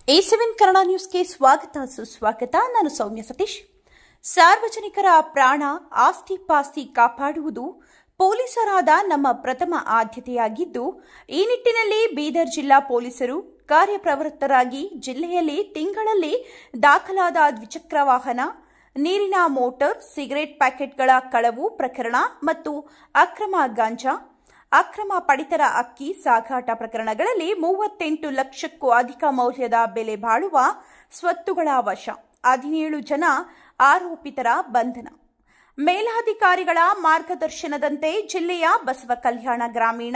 A7 Kannada ನ್ಯೂಸ್ಗೆ ಸ್ವಾಗತ ಸುಸ್ವಾಗತ. ನಾನು ಸೌಮ್ಯ ಸತೀಶ್. ಸಾರ್ವಜನಿಕರ ಪ್ರಾಣ ಆಸ್ತಿ ಪಾಸ್ತಿ ಕಾಪಾಡುವುದು ಪೊಲೀಸರಾದ ನಮ್ಮ ಪ್ರಥಮ ಆದ್ಯತೆಯಾಗಿದ್ದು, ಈ ನಿಟ್ಟಿನಲ್ಲಿ ಬೀದರ್ ಜಿಲ್ಲಾ ಪೊಲೀಸರು ಕಾರ್ಯಪ್ರವೃತ್ತರಾಗಿ ಜಿಲ್ಲೆಯಲ್ಲಿ ತಿಂಗಳಲ್ಲಿ ದಾಖಲಾದ ದ್ವಿಚಕ್ರ ವಾಹನ, ನೀರಿನ ಮೋಟಾರ್, ಸಿಗರೆಟ್ ಪ್ಯಾಕೆಟ್ಗಳ ಕಳವು ಪ್ರಕರಣ ಮತ್ತು ಅಕ್ರಮ ಗಾಂಜಾ, ಅಕ್ರಮ ಪಡಿತರ ಅಕ್ಕಿ ಸಾಗಾಟ ಪ್ರಕರಣಗಳಲ್ಲಿ 38 ಲಕ್ಷಕ್ಕೂ ಅಧಿಕ ಮೌಲ್ಯದ ಬೆಲೆ ಬಾಳುವ ಸ್ವತ್ತುಗಳ ವಶ, 17 ಜನ ಆರೋಪಿತರ ಬಂಧನ. ಮೇಲಾಧಿಕಾರಿಗಳ ಮಾರ್ಗದರ್ಶನದಂತೆ ಜಿಲ್ಲೆಯ ಬಸವಕಲ್ಯಾಣ ಗ್ರಾಮೀಣ,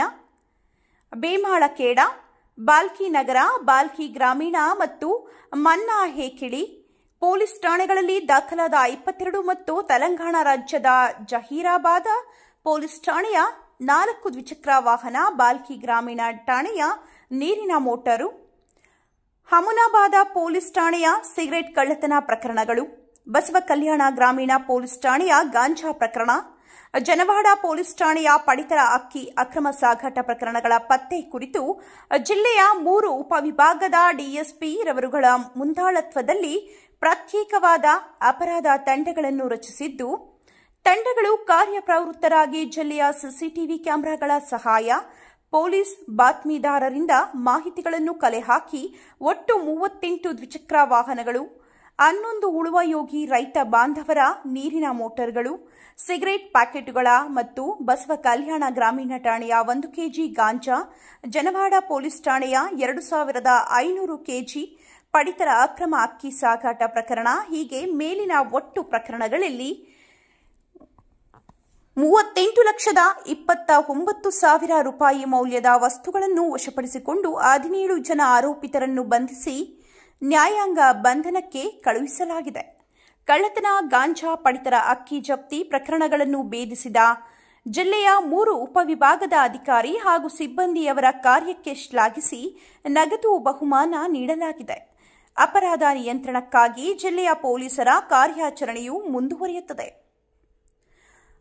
ಬೇಮಾಳಖೇಡ, ಬಾಲ್ಕಿ ನಗರ, ಬಾಲ್ಕಿ ಗ್ರಾಮೀಣ ಮತ್ತು ಮನ್ನಾ ಹೇಕಿಳಿ ಪೊಲೀಸ್ ಠಾಣೆಗಳಲ್ಲಿ ದಾಖಲಾದ 22 ಮತ್ತು ತೆಲಂಗಾಣ ರಾಜ್ಯದ ಜಹೀರಾಬಾದ್ ಪೊಲೀಸ್ ಠಾಣೆಯ 4 ದ್ವಿಚಕ್ರ ವಾಹನ, ಬಾಲ್ಕಿ ಗ್ರಾಮೀಣ ಠಾಣೆಯ ನೀರಿನ ಮೋಟಾರು, ಹಮುನಾಬಾದ ಪೊಲೀಸ್ ಠಾಣೆಯ ಸಿಗರೆಟ್ ಕಳ್ಳತನ ಪ್ರಕರಣಗಳು, ಬಸವಕಲ್ಯಾಣ ಗ್ರಾಮೀಣ ಪೊಲೀಸ್ ಠಾಣೆಯ ಗಾಂಜಾ ಪ್ರಕರಣ, ಜನವಾಡ ಪೊಲೀಸ್ ಠಾಣೆಯ ಪಡಿತರ ಅಕ್ಕಿ ಅಕ್ರಮ ಸಾಗಾಟ ಪ್ರಕರಣಗಳ ಪತ್ತೆ ಕುರಿತು ಜಿಲ್ಲೆಯ 3 ಉಪವಿಭಾಗದ ಡಿಎಸ್ಪಿ ರವರುಗಳ ಮುಂದಾಳತ್ವದಲ್ಲಿ ಪ್ರತ್ಯೇಕವಾದ ಅಪರಾಧ ತಂಡಗಳನ್ನು ರಚಿಸಿದ್ದು, ತಂಡಗಳು ಕಾರ್ಯಪ್ರವೃತ್ತರಾಗಿ ಜಿಲ್ಲೆಯ ಸಿಸಿಟಿವಿ ಕ್ಯಾಮೆರಾಗಳ ಸಹಾಯ, ಪೊಲೀಸ್ ಬಾತ್ಮೀದಾರರಿಂದ ಮಾಹಿತಿಗಳನ್ನು ಕಲೆ ಹಾಕಿ ಒಟ್ಟು 38 ದ್ವಿಚಕ್ರ ವಾಹನಗಳು, 11 ಉಳುವಯೋಗಿ ರೈತ ಬಾಂಧವರ ನೀರಿನ ಮೋಟಾರ್ಗಳು, ಸಿಗರೆಟ್ ಪ್ಯಾಕೆಟ್ಗಳ ಮತ್ತು ಬಸವ ಕಲ್ಯಾಣ ಗ್ರಾಮೀಣ ಠಾಣೆಯ 1 ಕೆಜಿ ಗಾಂಜಾ, ಜನವಾಡ ಪೊಲೀಸ್ ಠಾಣೆಯ 2500 ಕೆಜಿ ಪಡಿತರ ಅಕ್ರಮ ಅಕ್ಕಿ ಸಾಗಾಟ ಪ್ರಕರಣ, ಹೀಗೆ ಮೇಲಿನ ಒಟ್ಟು ಪ್ರಕರಣಗಳಲ್ಲಿ 38,29,000 ರೂಪಾಯಿ ಮೌಲ್ಯದ ವಸ್ತುಗಳನ್ನು ವಶಪಡಿಸಿಕೊಂಡು 17 ಜನ ಆರೋಪಿತರನ್ನು ಬಂಧಿಸಿ ನ್ಯಾಯಾಂಗ ಬಂಧನಕ್ಕೆ ಕಳುಹಿಸಲಾಗಿದೆ. ಕಳ್ಳತನ, ಗಾಂಜಾ, ಪಡಿತರ ಅಕ್ಕಿ ಜಪ್ತಿ ಪ್ರಕರಣಗಳನ್ನು ಭೇದಿಸಿದ ಜಿಲ್ಲೆಯ 3 ಉಪವಿಭಾಗದ ಅಧಿಕಾರಿ ಹಾಗೂ ಸಿಬ್ಬಂದಿಯವರ ಕಾರ್ಯಕ್ಕೆ ಶ್ಲಾಘಿಸಿ ನಗದು ಬಹುಮಾನ ನೀಡಲಾಗಿದೆ. ಅಪರಾಧ ನಿಯಂತ್ರಣಕ್ಕಾಗಿ ಜಿಲ್ಲೆಯ ಪೊಲೀಸರ ಕಾರ್ಯಾಚರಣೆಯು ಮುಂದುವರಿಯುತ್ತದೆ.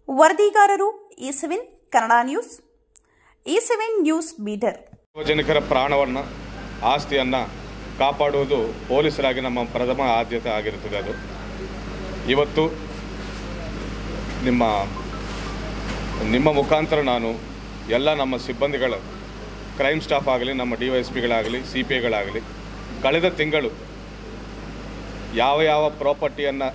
ವರದಿಗಾರರು A7 Kannada news, A7 news Bidar. ಸಾರ್ವಜನಿಕರ ಪ್ರಾಣವನ್ನು, ಆಸ್ತಿಯನ್ನು ಕಾಪಾಡುವುದು ಪೊಲೀಸರಾಗಿ ನಮ್ಮ ಪ್ರಥಮ ಆದ್ಯತೆ ಆಗಿರುತ್ತದೆ. ಅದು ಇವತ್ತು ನಿಮ್ಮ ಮುಖಾಂತರ ನಾನು ಎಲ್ಲ ನಮ್ಮ ಸಿಬ್ಬಂದಿಗಳ, ಕ್ರೈಮ್ ಸ್ಟಾಫ್ ಆಗಲಿ, ನಮ್ಮ DYSPಗಳಾಗಲಿ, CPIಗಳಾಗಲಿ, ಕಳೆದ ತಿಂಗಳು ಯಾವ ಪ್ರಾಪರ್ಟಿಯನ್ನು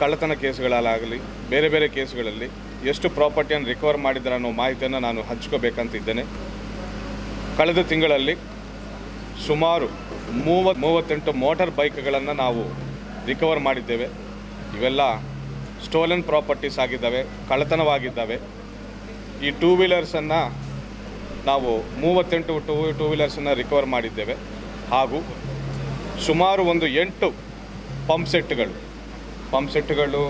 ಕಳ್ಳತನ ಕೇಸುಗಳಾಗಲಿ ಬೇರೆ ಬೇರೆ ಕೇಸುಗಳಲ್ಲಿ ಎಷ್ಟು ಪ್ರಾಪರ್ಟಿಯನ್ನು ರಿಕವರ್ ಮಾಡಿದ್ದಾರೆ ಅನ್ನೋ ಮಾಹಿತಿಯನ್ನು ನಾನು ಹಂಚ್ಕೋಬೇಕಂತಿದ್ದೇನೆ. ಕಳೆದ ತಿಂಗಳಲ್ಲಿ ಸುಮಾರು 38 ಮೋಟಾರ್ ಬೈಕ್ಗಳನ್ನು ನಾವು ರಿಕವರ್ ಮಾಡಿದ್ದೇವೆ. ಇವೆಲ್ಲ ಸ್ಟೋಲನ್ ಪ್ರಾಪರ್ಟೀಸ್ ಆಗಿದ್ದಾವೆ, ಕಳ್ಳತನವಾಗಿದ್ದಾವೆ. ಈ ಟೂ ವೀಲರ್ಸನ್ನು ನಾವು 38 ಟೂ ವೀಲರ್ಸನ್ನು ರಿಕವರ್ ಮಾಡಿದ್ದೇವೆ. ಹಾಗೂ ಸುಮಾರು 8 ಪಂಪ್ ಸೆಟ್ಗಳು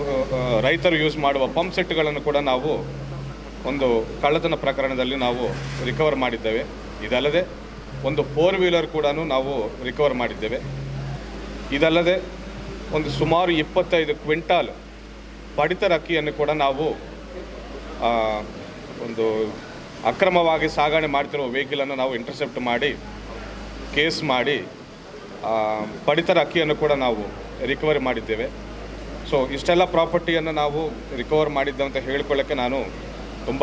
ರೈತರು ಯೂಸ್ ಮಾಡುವ ಪಂಪ್ ಸೆಟ್ಗಳನ್ನು ಕೂಡ ನಾವು ಒಂದು ಕಳ್ಳತನ ಪ್ರಕರಣದಲ್ಲಿ ನಾವು ರಿಕವರ್ ಮಾಡಿದ್ದೇವೆ. ಇದಲ್ಲದೆ ಒಂದು 4 ವೀಲರ್ ಕೂಡ ನಾವು ರಿಕವರ್ ಮಾಡಿದ್ದೇವೆ. ಇದಲ್ಲದೆ ಒಂದು ಸುಮಾರು 25 ಕ್ವಿಂಟಾಲ್ ಪಡಿತರ ಅಕ್ಕಿಯನ್ನು ಕೂಡ ನಾವು ಒಂದು ಅಕ್ರಮವಾಗಿ ಸಾಗಣೆ ಮಾಡ್ತಿರುವ ವೆಹಿಕಲನ್ನು ನಾವು ಇಂಟರ್ಸೆಪ್ಟ್ ಮಾಡಿ ಕೇಸ್ ಮಾಡಿ ಪಡಿತರ ಅಕ್ಕಿಯನ್ನು ಕೂಡ ನಾವು ರಿಕವರಿ ಮಾಡಿದ್ದೇವೆ. ಸೊ ಇಷ್ಟೆಲ್ಲ ಪ್ರಾಪರ್ಟಿಯನ್ನು ನಾವು ರಿಕವರ್ ಮಾಡಿದ್ದೆ ಅಂತ ಹೇಳ್ಕೊಳ್ಳೋಕ್ಕೆ ನಾನು ತುಂಬ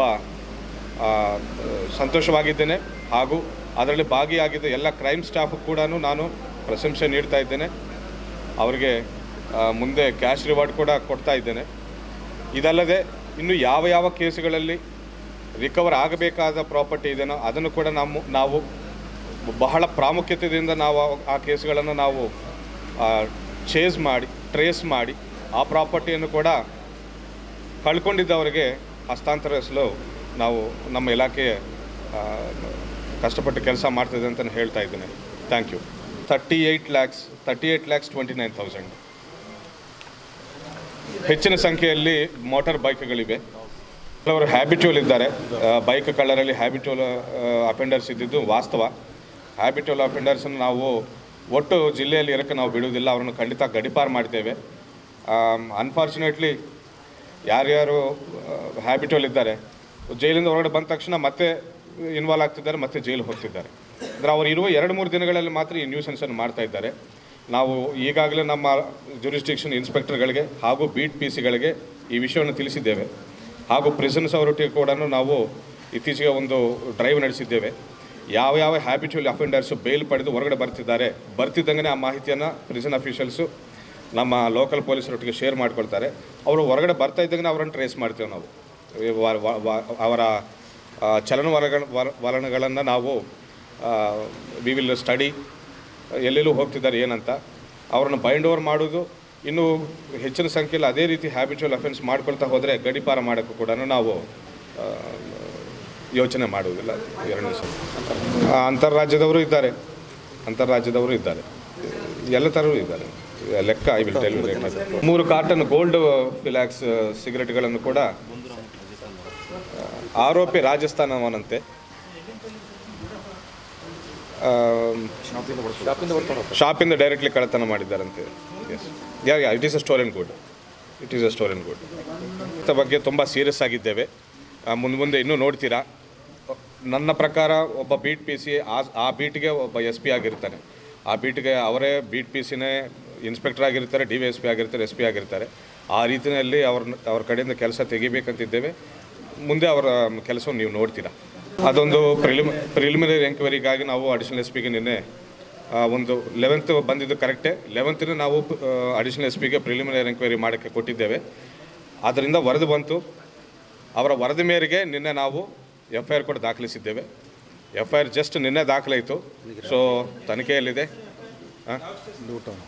ಸಂತೋಷವಾಗಿದ್ದೇನೆ. ಹಾಗೂ ಅದರಲ್ಲಿ ಭಾಗಿಯಾಗಿದ್ದ ಎಲ್ಲ ಕ್ರೈಮ್ ಸ್ಟಾಫ್ ಕೂಡ ನಾನು ಪ್ರಶಂಸೆ ನೀಡ್ತಾ ಇದ್ದೇನೆ. ಅವರಿಗೆ ಮುಂದೆ ಕ್ಯಾಶ್ ರಿವಾರ್ಡ್ ಕೂಡ ಕೊಡ್ತಾ ಇದ್ದೇನೆ. ಇದಲ್ಲದೆ ಇನ್ನು ಯಾವ ಕೇಸುಗಳಲ್ಲಿ ರಿಕವರ್ ಆಗಬೇಕಾದ ಪ್ರಾಪರ್ಟಿ ಇದೆಯೋ ಅದನ್ನು ಕೂಡ ನಾವು ಬಹಳ ಪ್ರಾಮುಖ್ಯತೆಯಿಂದ ನಾವು ಆ ಕೇಸುಗಳನ್ನು ನಾವು ಟ್ರೇಸ್ ಮಾಡಿ ಆ ಪ್ರಾಪರ್ಟಿಯನ್ನು ಕೂಡ ಕಳ್ಕೊಂಡಿದ್ದವರಿಗೆ ಹಸ್ತಾಂತರಿಸಲು ನಾವು ನಮ್ಮ ಇಲಾಖೆ ಕಷ್ಟಪಟ್ಟು ಕೆಲಸ ಮಾಡ್ತಿದೆ ಅಂತ ಹೇಳ್ತಾ ಇದ್ದೇನೆ. Thank you. 38,29,000 ಹೆಚ್ಚಿನ ಸಂಖ್ಯೆಯಲ್ಲಿ ಮೋಟಾರ್ ಬೈಕ್ಗಳಿವೆ. ಕೆಲವರು ಹ್ಯಾಬಿಟ್ಯೂಲ್ ಇದ್ದಾರೆ. ಬೈಕ್ ಕಳ್ಳರಲ್ಲಿ ಹ್ಯಾಬಿಟ್ಯೂಲ್ ಅಫೆಂಡರ್ಸ್ ಇದ್ದಿದ್ದು ವಾಸ್ತವ. ಹ್ಯಾಬಿಟ್ಯೂಲ್ ಅಫೆಂಡರ್ಸನ್ನು ನಾವು ಒಟ್ಟು ಜಿಲ್ಲೆಯಲ್ಲಿ ಇರೋಕ್ಕೆ ನಾವು ಬಿಡುವುದಿಲ್ಲ, ಅವರನ್ನು ಖಂಡಿತ ಗಡಿಪಾರು ಮಾಡ್ತೇವೆ. ಅನ್ಫಾರ್ಚುನೇಟ್ಲಿ ಯಾರ್ಯಾರು ಹ್ಯಾಬಿಟ್ಯೂಲ್ ಇದ್ದಾರೆ ಜೈಲಿಂದ ಹೊರಗಡೆ ಬಂದ ತಕ್ಷಣ ಮತ್ತೆ ಇನ್ವಾಲ್ವ್ ಆಗ್ತಿದ್ದಾರೆ, ಮತ್ತೆ ಜೈಲಿಗೆ ಹೋಗ್ತಿದ್ದಾರೆ. ಅಂದರೆ ಅವರು ಇರುವ 2-3 ದಿನಗಳಲ್ಲಿ ಮಾತ್ರ ಈ ನ್ಯೂಸೆನ್ಸನ್ನು ಮಾಡ್ತಾ ಇದ್ದಾರೆ. ನಾವು ಈಗಾಗಲೇ ನಮ್ಮ ಜುರಿಸ್ಡಿಕ್ಷನ್ ಇನ್ಸ್ಪೆಕ್ಟರ್ಗಳಿಗೆ ಹಾಗೂ ಬೀಟ್ ಪಿ ಸಿಗಳಿಗೆ ಈ ವಿಷಯವನ್ನು ತಿಳಿಸಿದ್ದೇವೆ. ಹಾಗೂ ಪ್ರಿಸನ್ಸ್ ಅವರೊಟ್ಟಿಗೆ ಕೂಡ ನಾವು ಇತ್ತೀಚೆಗೆ ಒಂದು ಡ್ರೈವ್ ನಡೆಸಿದ್ದೇವೆ. ಯಾವ ಹ್ಯಾಬಿಚುವಲ್ ಅಫೆಂಡರ್ಸು ಬೇಲ್ ಪಡೆದು ಹೊರಗಡೆ ಬರ್ತಿದ್ದಂಗೆ ಆ ಮಾಹಿತಿಯನ್ನು ಪ್ರಿಸನ್ ಅಫಿಷಿಯಲ್ಸು ನಮ್ಮ ಲೋಕಲ್ ಪೊಲೀಸರೊಟ್ಟಿಗೆ ಶೇರ್ ಮಾಡ್ಕೊಳ್ತಾರೆ. ಅವರು ಹೊರಗಡೆ ಬರ್ತಾ ಇದ್ದಂಗೆ ಅವರನ್ನು ಟ್ರೇಸ್ ಮಾಡ್ತೇವೆ. ನಾವು ಅವರ ಚಲನವಲನಗಳನ್ನು ನಾವು ವಿ ವಿಲ್ ಸ್ಟಡಿ, ಎಲ್ಲೆಲ್ಲೂ ಹೋಗ್ತಿದ್ದಾರೆ ಏನಂತ ಅವ್ರನ್ನ ಬೈಂಡ್ ಓವರ್ ಮಾಡೋದು. ಇನ್ನೂ ಹೆಚ್ಚಿನ ಸಂಖ್ಯೆಯಲ್ಲಿ ಅದೇ ರೀತಿ ಹ್ಯಾಬಿಚುವಲ್ ಅಫೆನ್ಸ್ ಮಾಡ್ಕೊಳ್ತಾ ಹೋದರೆ ಗಡಿಪಾರ ಮಾಡೋಕ್ಕೂ ಕೂಡ ನಾವು ಯೋಚನೆ ಮಾಡುವುದಿಲ್ಲ. 2 ದಿವಸ ಅಂತಾರಾಜ್ಯದವರು ಇದ್ದಾರೆ, ಎಲ್ಲ ಥರವೂ ಇದ್ದಾರೆ. ಲೆಕ್ಕ I will tell you later. 3 carton Gold Flakes ಸಿಗರೆಟ್ಗಳನ್ನು ಕೂಡ ಆರೋಪಿ ರಾಜಸ್ಥಾನವನಂತೆ ಶಾಪಿಂದ ಡೈರೆಕ್ಟ್ಲಿ ಕಳ್ಳತನ ಮಾಡಿದ್ದಾರಂತೆ. Yes, it is a stolen good. ಇದರ ಬಗ್ಗೆ ತುಂಬ ಸೀರಿಯಸ್ ಆಗಿದ್ದೇವೆ. ಮುಂದೆ ಇನ್ನೂ ನೋಡ್ತೀರಾ. ನನ್ನ ಪ್ರಕಾರ ಒಬ್ಬ ಬೀಟ್ ಪಿ ಸಿ ಆ ಬೀಟ್ಗೆ ಒಬ್ಬ SP ಆಗಿರ್ತಾನೆ. ಆ ಬೀಟ್ಗೆ ಅವರೇ ಬೀಟ್ ಪಿ ಸಿನೇ ಇನ್ಸ್ಪೆಕ್ಟರ್ ಆಗಿರ್ತಾರೆ, DYSP ಆಗಿರ್ತಾರೆ, SP ಆಗಿರ್ತಾರೆ. ಆ ರೀತಿಯಲ್ಲಿ ಅವ್ರ ಕಡೆಯಿಂದ ಕೆಲಸ ತೆಗಿಬೇಕಂತಿದ್ದೇವೆ. ಮುಂದೆ ಅವರ ಕೆಲಸವನ್ನು ನೀವು ನೋಡ್ತೀರಾ. ಅದೊಂದು ಪ್ರಿಲಿಮಿನರಿ ಎಂಕ್ವೈರಿಗಾಗಿ ನಾವು ಅಡಿಷನಲ್ SPಗೆ ನಿನ್ನೆ ಒಂದು 11th ಬಂದಿದ್ದು ಕರೆಕ್ಟೇ. 11th ನಾವು ಅಡಿಷನಲ್ SPಗೆ ಪ್ರಿಲಿಮಿನರಿ ಎಂಕ್ವೈರಿ ಮಾಡೋಕ್ಕೆ ಕೊಟ್ಟಿದ್ದೇವೆ. ಅದರಿಂದ ವರದಿ ಬಂತು. ಅವರ ವರದಿ ಮೇರೆಗೆ ನಿನ್ನೆ ನಾವು FIR ಕೂಡ ದಾಖಲಿಸಿದ್ದೇವೆ. FIR ಜಸ್ಟ್ ನಿನ್ನೆ ದಾಖಲಾಯಿತು. ಸೊ ತನಿಖೆಯಲ್ಲಿದೆ.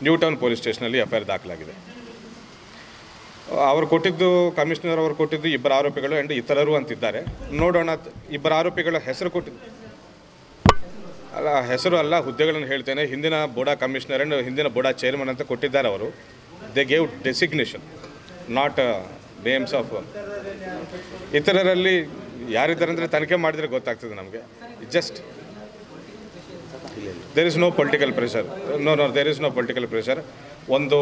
ನ್ಯೂ ಟೌನ್ ಪೊಲೀಸ್ ಸ್ಟೇಷನಲ್ಲಿ FIR ದಾಖಲಾಗಿದೆ. ಕಮಿಷನರ್ ಅವರು ಕೊಟ್ಟಿದ್ದು 2 ಆರೋಪಿಗಳು ಆ್ಯಂಡ್ ಇತರರು ಅಂತಿದ್ದಾರೆ. ನೋಡೋಣ. 2 ಆರೋಪಿಗಳ ಹೆಸರು ಹೆಸರು ಅಲ್ಲ, ಹುದ್ದೆಗಳನ್ನು ಹೇಳ್ತೇನೆ. ಹಿಂದಿನ ಬೋಡಾ ಕಮಿಷನರ್ ಆ್ಯಂಡ್ ಹಿಂದಿನ ಬೋಡಾ ಚೇರ್ಮನ್ ಅಂತ ಕೊಟ್ಟಿದ್ದಾರೆ ಅವರು. They gave designation, not names of. ಇತರರಲ್ಲಿ ಯಾರಿದ್ದಾರೆ ಅಂದರೆ ತನಿಖೆ ಮಾಡಿದರೆ ಗೊತ್ತಾಗ್ತದೆ ನಮಗೆ. Just there is no political pressure. There is no political pressure. ಒಂದು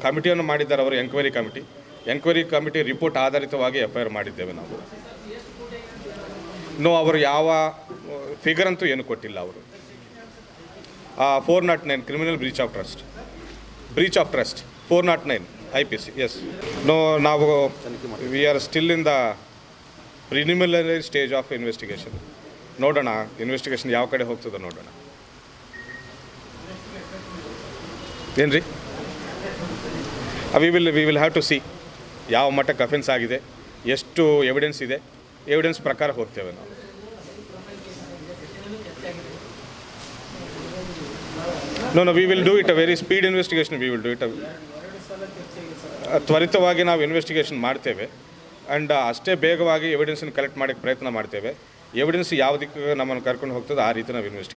ಕಮಿಟಿಯನ್ನು ಮಾಡಿದ್ದಾರೆ ಅವರು, ಎಂಕ್ವೈರಿ ಕಮಿಟಿ ರಿಪೋರ್ಟ್ ಆಧಾರಿತವಾಗಿ FIR ಮಾಡಿದ್ದೇವೆ ನಾವು. ಅವರು ಯಾವ ಫಿಗರ್ ಅಂತೂ ಏನು ಕೊಟ್ಟಿಲ್ಲ. ಅವರು 409 criminal breach of trust 409 IPC. Yes. ನಾವು we are still in the preliminary stage of investigation. ನೋಡೋಣ ಇನ್ವೆಸ್ಟಿಗೇಷನ್ ಯಾವ ಕಡೆ ಹೋಗ್ತದೆ ನೋಡೋಣ. ಏನು ರೀ, we will have to see ಯಾವ ಮಟ್ಟಕ್ಕೆ ಅಫೆನ್ಸ್ ಆಗಿದೆ, ಎಷ್ಟು ಎವಿಡೆನ್ಸ್ ಇದೆ, ಎವಿಡೆನ್ಸ್ ಪ್ರಕಾರ ಹೋಗ್ತೇವೆ ನಾವು. We will do it a very speed investigation. We will do it ತ್ವರಿತವಾಗಿ ನಾವು ಇನ್ವೆಸ್ಟಿಗೇಷನ್ ಮಾಡ್ತೇವೆ. ಆ್ಯಂಡ್ ಅಷ್ಟೇ ಬೇಗವಾಗಿ ಎವಿಡೆನ್ಸನ್ನು ಕಲೆಕ್ಟ್ ಮಾಡೋಕ್ಕೆ ಪ್ರಯತ್ನ ಮಾಡ್ತೇವೆ. ಎವಿಡೆನ್ಸ್ ಯಾವ ದಿಕ್ಕಿಗೆ ನಮ್ಮನ್ನು ಕರ್ಕೊಂಡು ಹೋಗ್ತದೆ ಆ ರೀತಿ ನಾವು ಇನ್ವೆಸ್ಟಿಗೇಷನ್